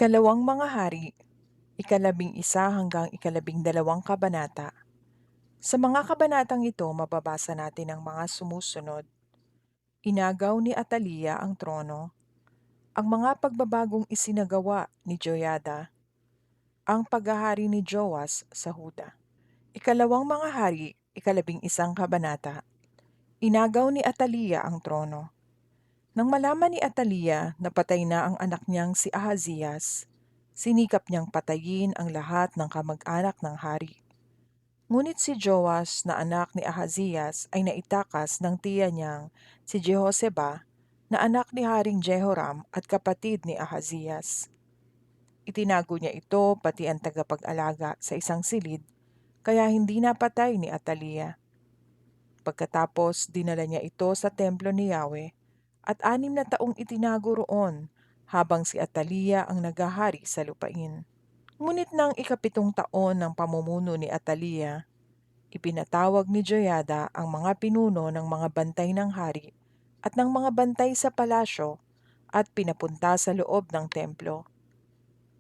Ikalawang mga hari, ikalabing-isa hanggang ikalabing-dalawang kabanata. Sa mga kabanatang ito, mababasa natin ang mga sumusunod. Inagaw ni Atalia ang trono, ang mga pagbabagong isinagawa ni Joyada, ang paghahari ni Joas sa Huda. Ikalawang mga hari, ikalabing-isang kabanata. Inagaw ni Atalia ang trono. Nang malaman ni Atalia na patay na ang anak niyang si Ahazias, sinikap niyang patayin ang lahat ng kamag-anak ng hari. Ngunit si Joas na anak ni Ahazias ay naitakas ng tiya niyang si Jehoseba na anak ni Haring Jehoram at kapatid ni Ahazias. Itinago niya ito pati ang tagapag-alaga sa isang silid, kaya hindi napatay ni Atalia. Pagkatapos dinala niya ito sa templo ni Yahweh at 6 na taong itinago roon habang si Atalia ang naghahari sa lupain. Ngunit ng ika-7 taon ng pamumuno ni Atalia, ipinatawag ni Joyada ang mga pinuno ng mga bantay ng hari at ng mga bantay sa palasyo at pinapunta sa loob ng templo.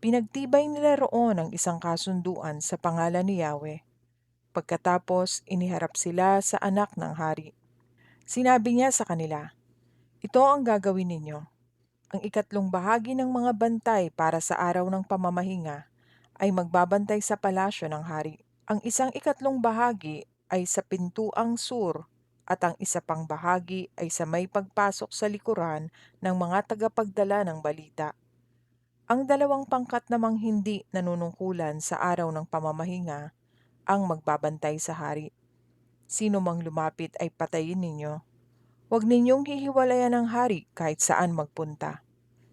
Pinagtibay nila roon ang isang kasunduan sa pangalan ni Yahweh. Pagkatapos, iniharap sila sa anak ng hari. Sinabi niya sa kanila, "Ito ang gagawin ninyo. Ang ikatlong bahagi ng mga bantay para sa araw ng pamamahinga ay magbabantay sa palasyo ng hari. Ang isang ikatlong bahagi ay sa pintuang sur at ang isa pang bahagi ay sa may pagpasok sa likuran ng mga tagapagdala ng balita. Ang 2 pangkat namang hindi nanunungkulan sa araw ng pamamahinga ang magbabantay sa hari. Sino mang lumapit ay patayin ninyo. Huwag ninyong hihiwalayan ng hari kahit saan magpunta."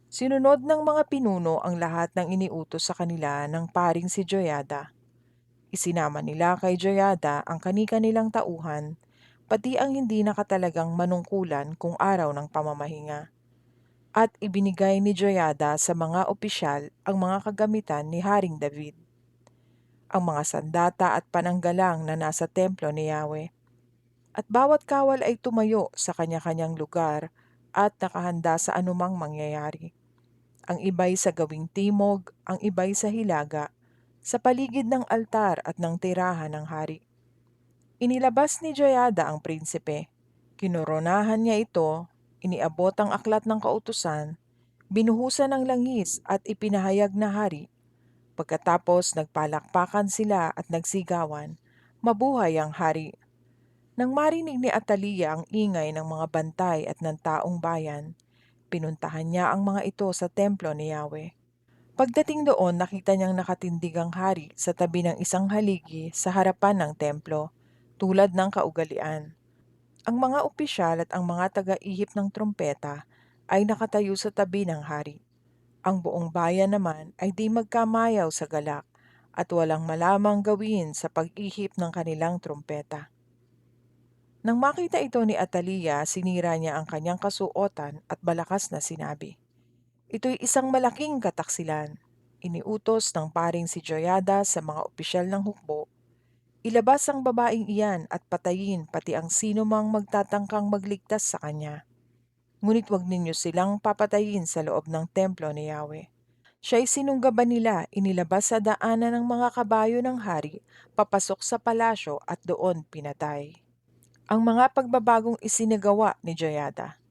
Sinunod ng mga pinuno ang lahat ng iniutos sa kanila ng paring si Joyada. Isinama nila kay Joyada ang kani-kanilang tauhan, pati ang hindi nakatalagang manungkulan kung araw ng pamamahinga. At ibinigay ni Joyada sa mga opisyal ang mga kagamitan ni Haring David, ang mga sandata at pananggalang na nasa templo ni Yahweh. At bawat kawal ay tumayo sa kanya-kanyang lugar at nakahanda sa anumang mangyayari. Ang iba'y sa gawing timog, ang iba'y sa hilaga, sa paligid ng altar at ng tirahan ng hari. Inilabas ni Joyada ang prinsipe. Kinoronahan niya ito, iniabot ang aklat ng kautusan, binuhusan ng langis at ipinahayag na hari. Pagkatapos nagpalakpakan sila at nagsigawan, "Mabuhay ang hari!" Nang marinig ni Atalia ang ingay ng mga bantay at ng taong bayan, pinuntahan niya ang mga ito sa templo ni Yahweh. Pagdating doon, nakita niyang nakatindig ang hari sa tabi ng isang haligi sa harapan ng templo, tulad ng kaugalian. Ang mga opisyal at ang mga taga-ihip ng trumpeta ay nakatayo sa tabi ng hari. Ang buong bayan naman ay di magkamayaw sa galak at walang malamang gawin sa pag-ihip ng kanilang trumpeta. Nang makita ito ni Atalia, sinira niya ang kanyang kasuotan at balakas na sinabi, "Ito'y isang malaking kataksilan." Iniutos ng paring si Joyada sa mga opisyal ng hukbo, "Ilabas ang babaeng iyan at patayin pati ang sino mang magtatangkang magligtas sa kanya. Ngunit huwag ninyo silang papatayin sa loob ng templo ni Yahweh." Siya'y sinunggaban nila, inilabas sa daanan ng mga kabayo ng hari, papasok sa palasyo at doon pinatay. Ang mga pagbabagong isinagawa ni Joyada.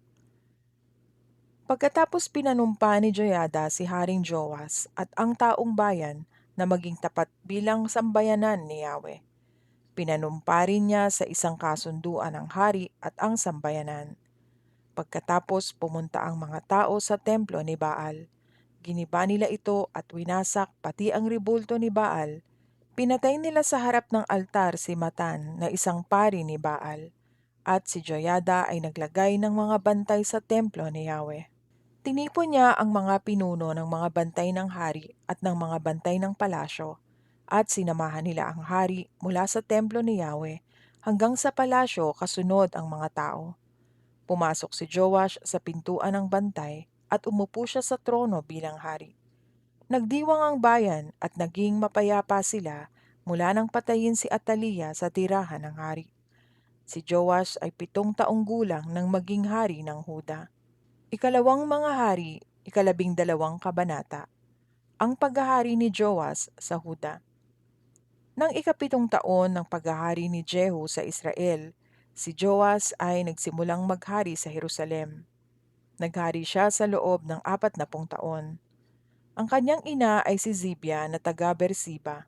Pagkatapos pinanumpa ni Joyada si Haring Joas at ang taong bayan na maging tapat bilang sambayanan ni Yahweh. Pinanumpa rin niya sa isang kasunduan ang hari at ang sambayanan. Pagkatapos pumunta ang mga tao sa templo ni Baal. Giniba nila ito at winasak pati ang ribulto ni Baal. Pinatay nila sa harap ng altar si Matan na isang pari ni Baal. At si Joyada ay naglagay ng mga bantay sa templo ni Yahweh. Tinipon niya ang mga pinuno ng mga bantay ng hari at ng mga bantay ng palasyo, at sinamahan nila ang hari mula sa templo ni Yahweh hanggang sa palasyo kasunod ang mga tao. Pumasok si Joash sa pintuan ng bantay at umupo siya sa trono bilang hari. Nagdiwang ang bayan at naging mapayapa sila mula nang patayin si Atalia sa tirahan ng hari. Si Joash ay 7 taong gulang nang maging hari ng Huda. Ikalawang mga hari, ikalabing-dalawang kabanata. Ang paghahari ni Joas sa Huda. Nang ikapitong taon ng paghahari ni Jehu sa Israel, si Joas ay nagsimulang maghari sa Jerusalem. Naghari siya sa loob ng 40 taon. Ang kanyang ina ay si Zibia na taga Bersiba.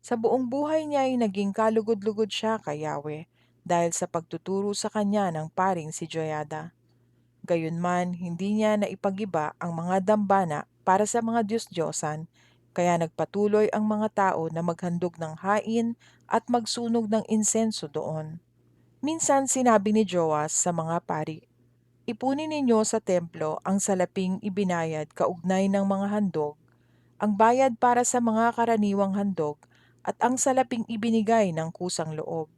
Sa buong buhay niya ay naging kalugod-lugod siya kay Yahweh dahil sa pagtuturo sa kanya ng paring si Joyada. Gayunman, hindi niya naipagiba ang mga dambana para sa mga Diyos-Diyosan, kaya nagpatuloy ang mga tao na maghandog ng hain at magsunog ng insenso doon. Minsan sinabi ni Joas sa mga pari, "Ipunin ninyo sa templo ang salaping ibinayad kaugnay ng mga handog, ang bayad para sa mga karaniwang handog, at ang salaping ibinigay ng kusang loob.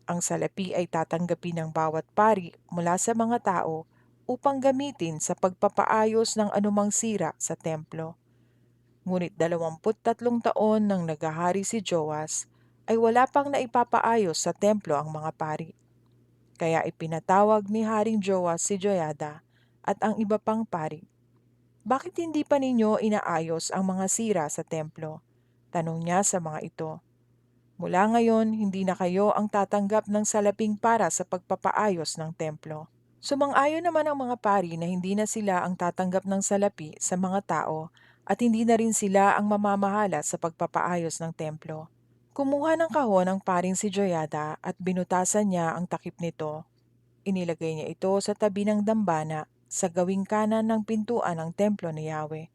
Ang salapi ay tatanggapin ng bawat pari mula sa mga tao upang gamitin sa pagpapaayos ng anumang sira sa templo." Ngunit 23 taon nang naghahari si Joas, ay wala pang naipapaayos sa templo ang mga pari. Kaya ipinatawag ni Haring Joas si Joyada at ang iba pang pari. "Bakit hindi pa ninyo inaayos ang mga sira sa templo?" Tanong niya sa mga ito. "Mula ngayon, hindi na kayo ang tatanggap ng salaping para sa pagpapaayos ng templo." Sumang-ayon naman ang mga pari na hindi na sila ang tatanggap ng salapi sa mga tao at hindi na rin sila ang mamamahala sa pagpapaayos ng templo. Kumuha ng kahon ang paring si Joyada at binutasan niya ang takip nito. Inilagay niya ito sa tabi ng dambana sa gawing kanan ng pintuan ng templo ni Yahweh.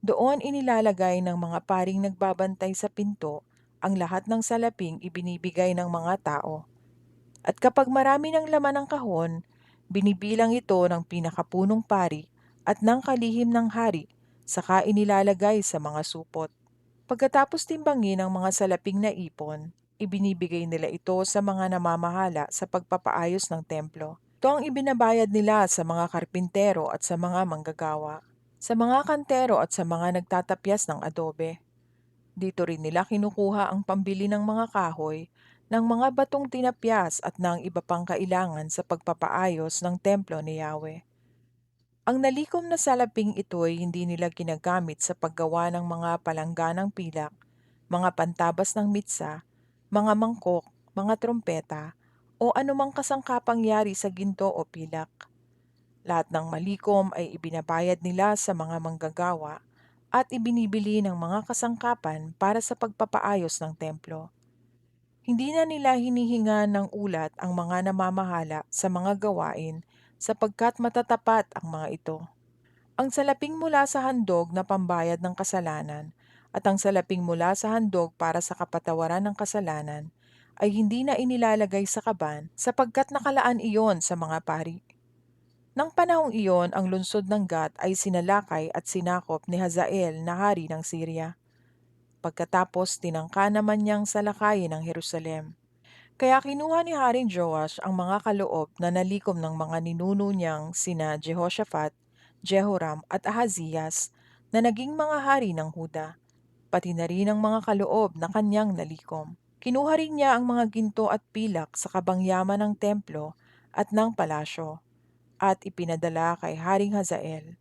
Doon inilalagay ng mga paring nagbabantay sa pinto ang lahat ng salaping ibinibigay ng mga tao. At kapag marami ng laman ng kahon, binibilang ito ng pinakapunong pari at ng kalihim ng hari, saka inilalagay sa mga supot. Pagkatapos timbangin ang mga salaping na ipon, ibinibigay nila ito sa mga namamahala sa pagpapaayos ng templo. Ito ang ibinabayad nila sa mga karpintero at sa mga manggagawa, sa mga kantero at sa mga nagtatapyas ng adobe. Dito rin nila kinukuha ang pambili ng mga kahoy, ng mga batong tinapyas at ng iba pang kailangan sa pagpapaayos ng templo ni Yahweh. Ang nalikom na salaping ito'y hindi nila ginagamit sa paggawa ng mga palangganang pilak, mga pantabas ng mitsa, mga mangkok, mga trompeta, o anumang kasangkapang yari sa ginto o pilak. Lahat ng malikom ay ibinabayad nila sa mga manggagawa at ibinibili ng mga kasangkapan para sa pagpapaayos ng templo. Hindi na nila hinihinga ng ulat ang mga namamahala sa mga gawain sapagkat matatapat ang mga ito. Ang salaping mula sa handog na pambayad ng kasalanan at ang salaping mula sa handog para sa kapatawaran ng kasalanan ay hindi na inilalagay sa kaban sapagkat nakalaan iyon sa mga pari. Nang panahong iyon, ang lungsod ng Gat ay sinalakay at sinakop ni Hazael na hari ng Syria. Pagkatapos tinangka naman niyang salakayin ang Jerusalem. Kaya kinuha ni Haring Joash ang mga kaloob na nalikom ng mga ninuno niyang sina Jehoshaphat, Jehoram at Ahaziyas na naging mga hari ng Huda, pati na rin ang mga kaloob na kanyang nalikom. Kinuha rin niya ang mga ginto at pilak sa kabangyaman ng templo at ng palasyo at ipinadala kay Haring Hazael.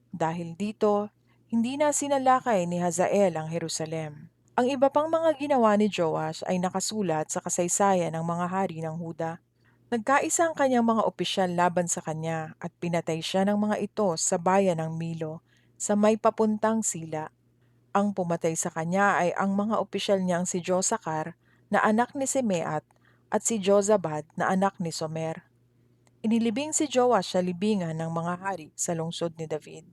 Dahil dito, hindi na sinalakay ni Hazael ang Jerusalem. Ang iba pang mga ginawa ni Joash ay nakasulat sa kasaysayan ng mga hari ng Huda. Nagkaisa ang kanyang mga opisyal laban sa kanya at pinatay siya ng mga ito sa bayan ng Milo, sa may papuntang sila. Ang pumatay sa kanya ay ang mga opisyal niyang si Josakar na anak ni Simeat at si Jozabad na anak ni Somer. Inilibing si Joash sa libingan ng mga hari sa lungsod ni David.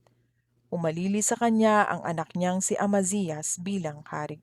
Umalili sa kanya ang anak niyang si Amazias bilang hari.